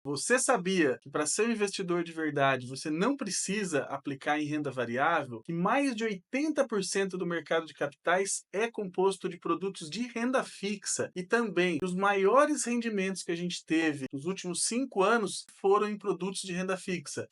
Você sabia que para ser um investidor de verdade, você não precisa aplicar em renda variável? Que mais de 80% do mercado de capitais é composto de produtos de renda fixa e também os maiores rendimentos que a gente teve nos últimos 5 anos foram em produtos de renda fixa.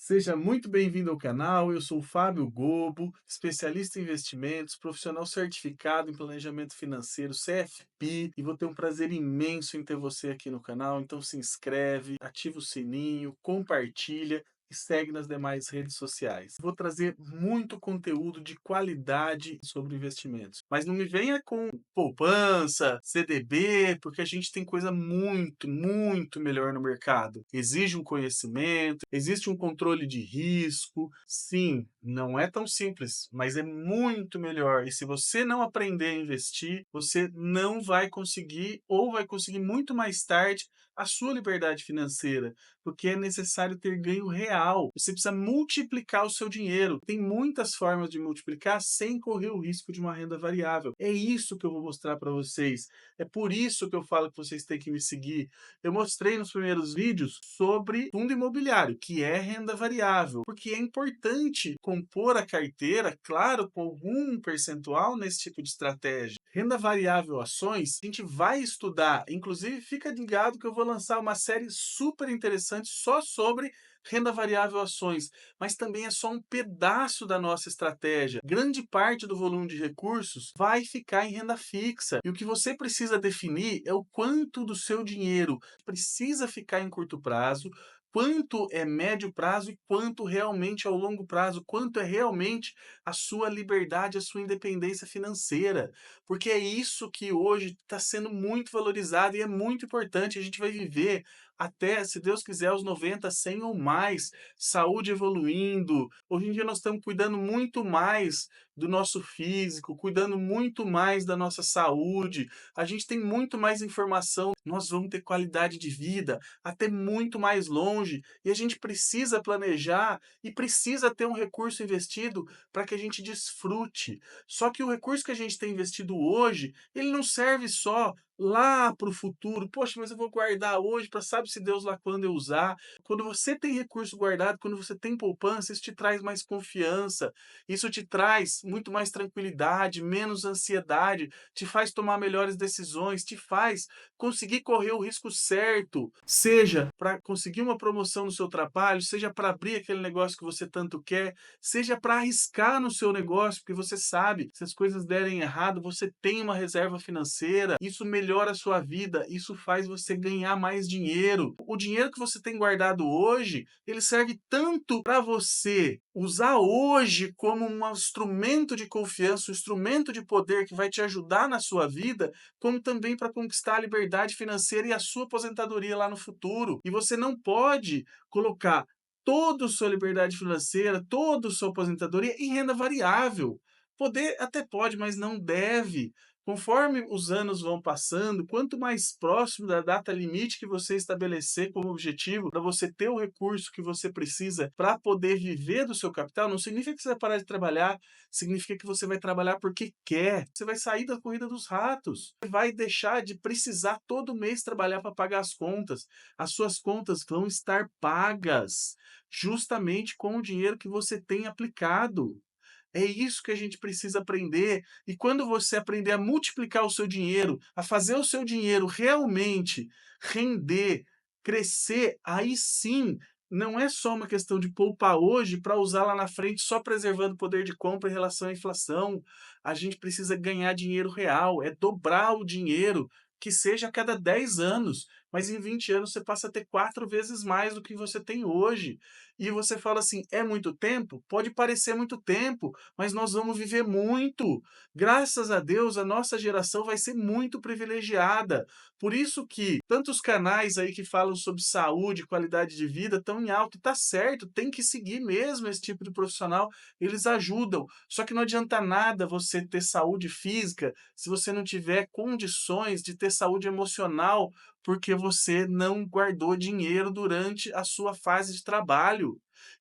Seja muito bem-vindo ao canal. Eu sou o Fábio Gobo, especialista em investimentos, profissional certificado em planejamento financeiro, CFP, e vou ter um prazer imenso em ter você aqui no canal. Então se inscreve, ativa o sininho, compartilha e segue nas demais redes sociais. Vou trazer muito conteúdo de qualidade sobre investimentos. Mas não me venha com poupança, CDB, porque a gente tem coisa muito melhor no mercado. Exige um conhecimento, existe um controle de risco. Sim, não é tão simples, mas é muito melhor. E se você não aprender a investir, você não vai conseguir ou vai conseguir muito mais tarde a sua liberdade financeira, porque é necessário ter ganho real. Você precisa multiplicar o seu dinheiro. Tem muitas formas de multiplicar sem correr o risco de uma renda variável. É isso que eu vou mostrar para vocês. É por isso que eu falo que vocês têm que me seguir. Eu mostrei nos primeiros vídeos sobre fundo imobiliário, que é renda variável, porque é importante compor a carteira, claro, com algum percentual nesse tipo de estratégia. Renda variável ações, a gente vai estudar, inclusive fica ligado que eu vou lançar uma série super interessante só sobre renda variável ações, mas também é só um pedaço da nossa estratégia. Grande parte do volume de recursos vai ficar em renda fixa. E o que você precisa definir é o quanto do seu dinheiro precisa ficar em curto prazo, quanto é médio prazo e quanto realmente é ao longo prazo, quanto é realmente a sua liberdade, a sua independência financeira. Porque é isso que hoje está sendo muito valorizado e é muito importante. A gente vai viver até, se Deus quiser, aos 90, 100 ou mais, saúde evoluindo. Hoje em dia nós estamos cuidando muito mais do nosso físico, cuidando muito mais da nossa saúde. A gente tem muito mais informação, nós vamos ter qualidade de vida até muito mais longe e a gente precisa planejar e precisa ter um recurso investido para que a gente desfrute. Só que o recurso que a gente tem investido hoje, ele não serve só lá para o futuro. Poxa, mas eu vou guardar hoje para sabe-se Deus lá quando eu usar. Quando você tem recurso guardado, quando você tem poupança, isso te traz mais confiança, isso te traz muito mais tranquilidade, menos ansiedade, te faz tomar melhores decisões, te faz conseguir correr o risco certo, seja para conseguir uma promoção no seu trabalho, seja para abrir aquele negócio que você tanto quer, seja para arriscar no seu negócio, porque você sabe, se as coisas derem errado, você tem uma reserva financeira, isso melhora a sua vida, isso faz você ganhar mais dinheiro. O dinheiro que você tem guardado hoje, ele serve tanto para você usar hoje como um instrumento de confiança, um instrumento de poder que vai te ajudar na sua vida, como também para conquistar a liberdade financeira e a sua aposentadoria lá no futuro. E você não pode colocar toda a sua liberdade financeira, toda a sua aposentadoria em renda variável. Poder até pode, mas não deve. Conforme os anos vão passando, quanto mais próximo da data limite que você estabelecer como objetivo para você ter o recurso que você precisa para poder viver do seu capital, não significa que você vai parar de trabalhar, significa que você vai trabalhar porque quer. Você vai sair da corrida dos ratos. Você vai deixar de precisar todo mês trabalhar para pagar as contas. As suas contas vão estar pagas justamente com o dinheiro que você tem aplicado. É isso que a gente precisa aprender. E quando você aprender a multiplicar o seu dinheiro, a fazer o seu dinheiro realmente render, crescer, aí sim, não é só uma questão de poupar hoje para usar lá na frente só preservando o poder de compra em relação à inflação. A gente precisa ganhar dinheiro real, é dobrar o dinheiro, que seja a cada 10 anos, mas em 20 anos você passa a ter 4 vezes mais do que você tem hoje. E você fala assim, é muito tempo? Pode parecer muito tempo, mas nós vamos viver muito. Graças a Deus, a nossa geração vai ser muito privilegiada. Por isso que tantos canais aí que falam sobre saúde, qualidade de vida estão em alta. E tá certo, tem que seguir mesmo esse tipo de profissional. Eles ajudam. Só que não adianta nada você ter saúde física se você não tiver condições de ter saúde emocional, porque você não guardou dinheiro durante a sua fase de trabalho.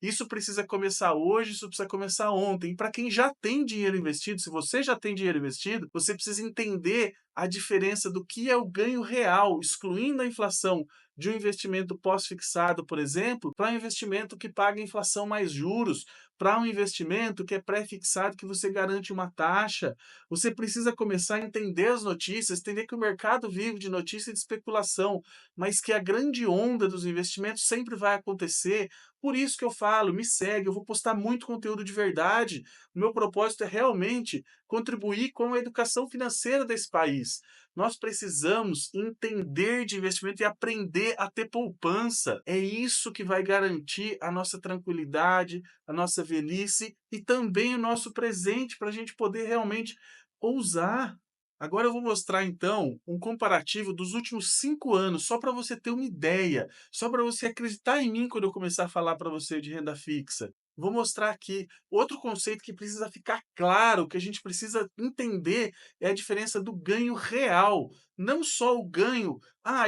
Isso precisa começar hoje, isso precisa começar ontem. E para quem já tem dinheiro investido, se você já tem dinheiro investido, você precisa entender a diferença do que é o ganho real, excluindo a inflação, de um investimento pós-fixado, por exemplo, para um investimento que paga inflação mais juros, para um investimento que é pré-fixado, que você garante uma taxa. Você precisa começar a entender as notícias, entender que o mercado vive de notícia e de especulação, mas que a grande onda dos investimentos sempre vai acontecer. Por isso que eu falo, me segue, eu vou postar muito conteúdo de verdade. O meu propósito é realmente contribuir com a educação financeira desse país. Nós precisamos entender de investimento e aprender a ter poupança. É isso que vai garantir a nossa tranquilidade, a nossa velhice e também o nosso presente para a gente poder realmente ousar. Agora eu vou mostrar então um comparativo dos últimos 5 anos, só para você ter uma ideia, só para você acreditar em mim quando eu começar a falar para você de renda fixa. Vou mostrar aqui outro conceito que precisa ficar claro, que a gente precisa entender, é a diferença do ganho real, não só o ganho,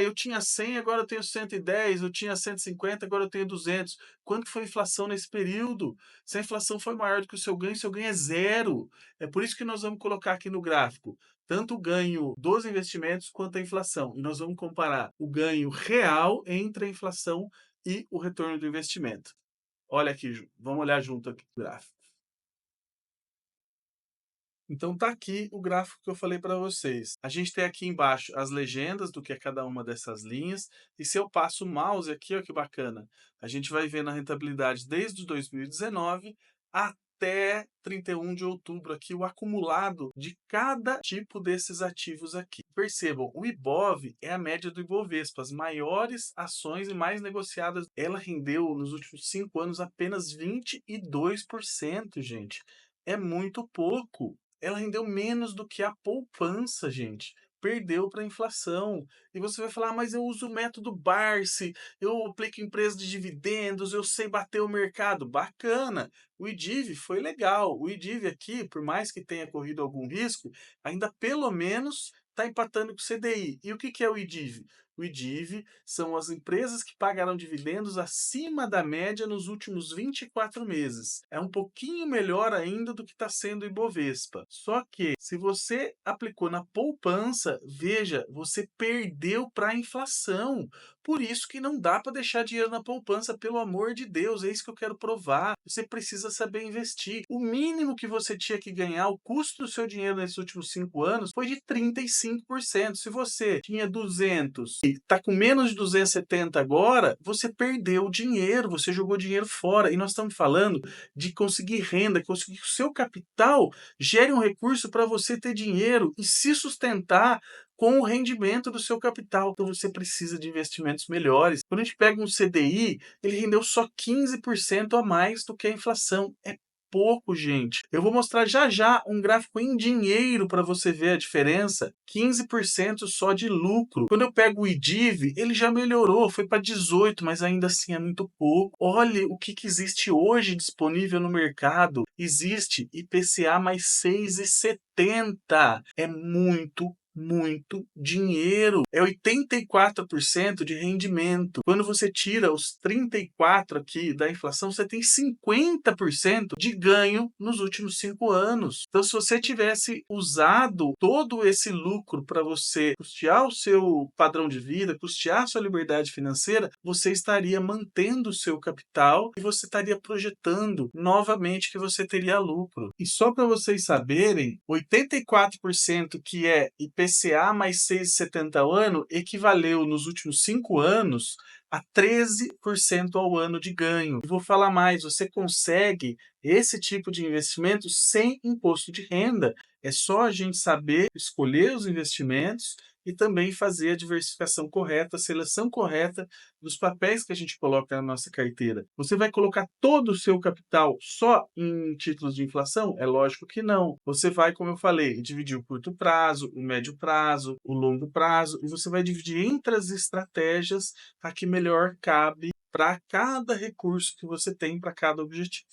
eu tinha 100, agora eu tenho 110, eu tinha 150, agora eu tenho 200. Quanto foi a inflação nesse período? Se a inflação foi maior do que o seu ganho é zero. É por isso que nós vamos colocar aqui no gráfico tanto o ganho dos investimentos quanto a inflação. E nós vamos comparar o ganho real entre a inflação e o retorno do investimento. Olha aqui, vamos olhar junto aqui o gráfico. Então tá aqui o gráfico que eu falei para vocês. A gente tem aqui embaixo as legendas do que é cada uma dessas linhas, e se eu passo o mouse aqui, ó que bacana, a gente vai ver na rentabilidade desde 2019 até 31 de outubro aqui o acumulado de cada tipo desses ativos aqui. Percebam, o Ibov é a média do Ibovespa, as maiores ações e mais negociadas. Ela rendeu nos últimos 5 anos apenas 22%, gente. É muito pouco. Ela rendeu menos do que a poupança, gente. Perdeu para a inflação. E você vai falar, mas eu uso o método Barsi, eu aplico empresa de dividendos, eu sei bater o mercado. Bacana. O IDIV foi legal. O IDIV aqui, por mais que tenha corrido algum risco, ainda pelo menos está empatando com o CDI. E o que é o IDIV? O IDIV são as empresas que pagaram dividendos acima da média nos últimos 24 meses. É um pouquinho melhor ainda do que está sendo o Ibovespa. Só que, se você aplicou na poupança, veja, você perdeu para a inflação. Por isso que não dá para deixar dinheiro na poupança, pelo amor de Deus, é isso que eu quero provar. Você precisa saber investir. O mínimo que você tinha que ganhar, o custo do seu dinheiro nesses últimos 5 anos, foi de 35%. Se você tinha 200 e está com menos de 270 agora, você perdeu o dinheiro, você jogou dinheiro fora. E nós estamos falando de conseguir renda, conseguir que o seu capital gere um recurso para você ter dinheiro e se sustentar com o rendimento do seu capital. Então você precisa de investimentos melhores. Quando a gente pega um CDI, ele rendeu só 15% a mais do que a inflação. É pouco, gente. Eu vou mostrar já já um gráfico em dinheiro para você ver a diferença. 15% só de lucro. Quando eu pego o IDIV, ele já melhorou, foi para 18, mas ainda assim é muito pouco. Olha o que existe hoje disponível no mercado. Existe IPCA mais 6,70. É muito dinheiro. É 84% de rendimento. Quando você tira os 34 aqui da inflação, você tem 50% de ganho nos últimos 5 anos. Então, se você tivesse usado todo esse lucro para você custear o seu padrão de vida, custear a sua liberdade financeira, você estaria mantendo o seu capital e você estaria projetando novamente que você teria lucro. E só para vocês saberem, 84% que é IPCA mais 6,70 ao ano equivaleu nos últimos 5 anos a 13% ao ano de ganho. E vou falar mais, você consegue esse tipo de investimento sem imposto de renda. É só a gente saber escolher os investimentos e também fazer a diversificação correta, a seleção correta dos papéis que a gente coloca na nossa carteira. Você vai colocar todo o seu capital só em títulos de inflação? É lógico que não. Você vai, como eu falei, dividir o curto prazo, o médio prazo, o longo prazo, e você vai dividir entre as estratégias a que melhor cabe para cada recurso que você tem para cada objetivo.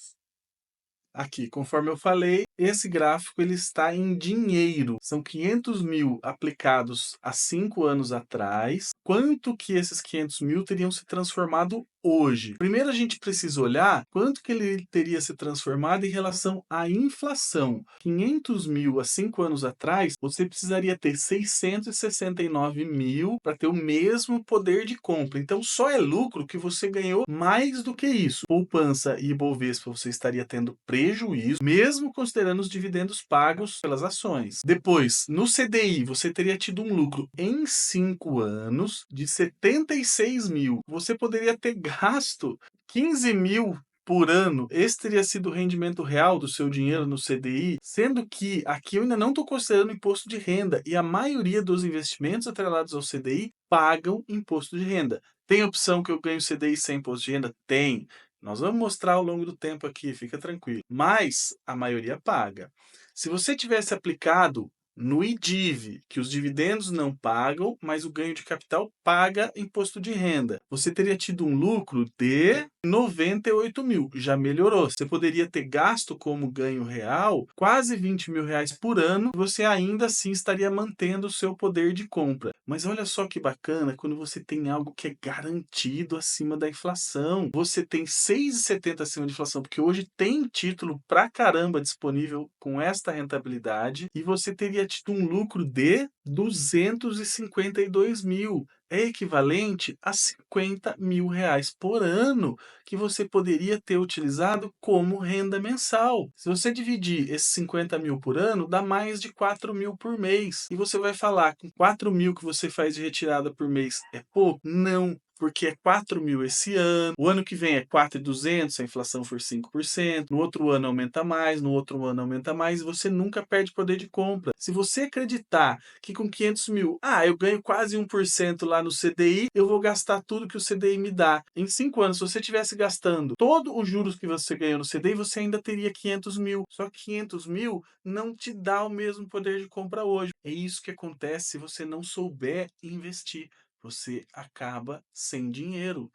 Aqui, conforme eu falei, esse gráfico ele está em dinheiro. São 500 mil aplicados há 5 anos atrás. Quanto que esses 500 mil teriam se transformado hoje? Primeiro a gente precisa olhar quanto que ele teria se transformado em relação à inflação. 500 mil há 5 anos atrás, você precisaria ter 669 mil para ter o mesmo poder de compra. Então só é lucro que você ganhou mais do que isso. Poupança e Ibovespa você estaria tendo prejuízo, mesmo considerando os dividendos pagos pelas ações. Depois, no CDI, você teria tido um lucro em 5 anos de 76 mil. Você poderia ter gasto 15 mil por ano. Esse teria sido o rendimento real do seu dinheiro no CDI, sendo que aqui eu ainda não estou considerando imposto de renda, e a maioria dos investimentos atrelados ao CDI pagam imposto de renda. Tem opção que eu ganho CDI sem imposto de renda? Tem. Nós vamos mostrar ao longo do tempo aqui, fica tranquilo. Mas a maioria paga. Se você tivesse aplicado no IDIV, que os dividendos não pagam, mas o ganho de capital paga imposto de renda, você teria tido um lucro de 98 mil. Já melhorou. Você poderia ter gasto como ganho real quase 20 mil reais por ano, e você ainda assim estaria mantendo o seu poder de compra. Mas olha só que bacana quando você tem algo que é garantido acima da inflação. Você tem 6,70 acima da inflação, porque hoje tem título pra caramba disponível com esta rentabilidade, e você teria tido um lucro de 252 mil. É equivalente a 50 mil reais por ano que você poderia ter utilizado como renda mensal. Se você dividir esses 50 mil por ano, dá mais de 4 mil por mês. E você vai falar, com 4 mil que você faz de retirada por mês é pouco? Não, porque é 4 mil esse ano, o ano que vem é 4.200 se a inflação for 5%, no outro ano aumenta mais, no outro ano aumenta mais, e você nunca perde poder de compra. Se você acreditar que com 500 mil, eu ganho quase 1% lá no CDI, eu vou gastar tudo que o CDI me dá. Em 5 anos, se você estivesse gastando todos os juros que você ganhou no CDI, você ainda teria 500 mil. Só que 500 mil não te dá o mesmo poder de compra hoje. É isso que acontece se você não souber investir. Você acaba sem dinheiro.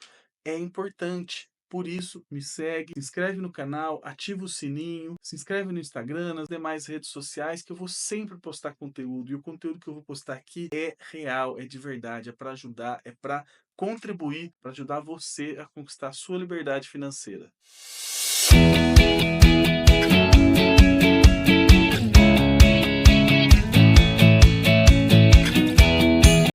É importante. Por isso, me segue, se inscreve no canal, ativa o sininho, se inscreve no Instagram, nas demais redes sociais, que eu vou sempre postar conteúdo. E o conteúdo que eu vou postar aqui é real, é de verdade, é para ajudar, é para contribuir, para ajudar você a conquistar a sua liberdade financeira.